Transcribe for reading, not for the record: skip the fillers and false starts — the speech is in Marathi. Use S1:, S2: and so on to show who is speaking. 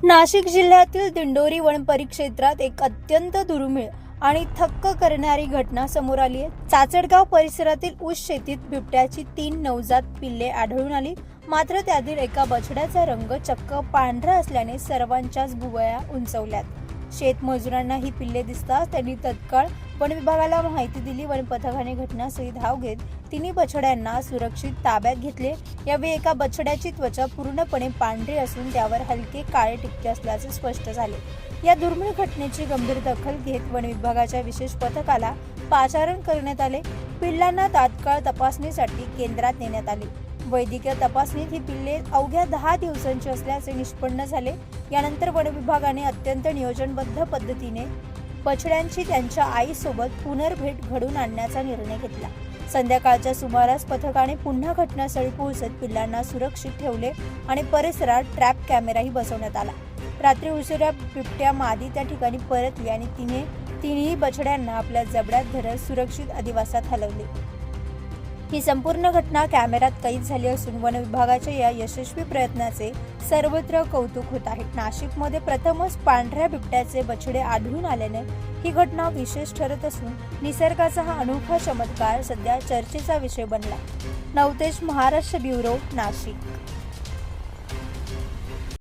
S1: नाशिक जिल्ह्यातील दिंडोरी वन परिक्षेत्रात एक अत्यंत दुर्मिळ आणि थक्क करणारी घटना समोर आली आहे। चाचडगाव परिसरातील ऊस शेतीत बिबट्याची 3 नवजात पिल्ले आढळून आली। मात्र त्यातील एका बछड्याचा रंग चक्क पांढरा असल्याने सर्वांच्याच भुवया उंचवल्यात। शेतमजुरांना ही पिल्ले दिसताच त्यांनी तत्काळ वन विभागाला माहिती दिली। वन पथकाने घटनास्थळी धाव घेत तिन्ही बछड्यांना सुरक्षित ताब्यात घेतले। यावेळी एका बछड्याची त्वचा पूर्णपणे पांढरी असून त्यावर हलके काळे टिपके असल्याचे स्पष्ट झाले। या दुर्मिळ घटनेची गंभीर दखल घेत वन विभागाच्या विशेष पथकाला पाचारण करण्यात आले। पिल्लांना तात्काळ तपासणीसाठी केंद्रात नेण्यात आले। वैद्यकीय तपासणीत ही पिल्ले अवघ्या 10 दिवसांची असल्याचे निष्पन्न झाले। यानंतर वन विभागाने अत्यंत नियोजनबद्ध पद्धतीने बछड्यांची त्यांच्या आईसोबत पुनर्भेट घडवून आणण्याचा निर्णय घेतला। संध्याकाळच्या सुमारास पथकाने पुन्हा घटनास्थळी पोहोचत पिल्लांना सुरक्षित ठेवले आणि परिसरात ट्रॅप कॅमेराही बसवण्यात आला। रात्री उशिरा बिबट्या मादी त्या ठिकाणी परतली आणि तिन्ही बछड्यांना आपल्या जबड्यात धरत सुरक्षित अधिवासात हलवले। ही संपूर्ण घटना कॅमेऱ्यात कैद झाली असून वन विभागाच्या या यशस्वी प्रयत्नाचे सर्वत्र कौतुक होत आहे। नाशिकमध्ये प्रथमच पांढऱ्या बिबट्याचे बछडे आढळून आल्याने ही घटना विशेष ठरत असून निसर्गाचा हा अनोखा चमत्कार सध्या चर्चेचा विषय बनला। नवतेज महाराष्ट्र ब्युरो, नाशिक।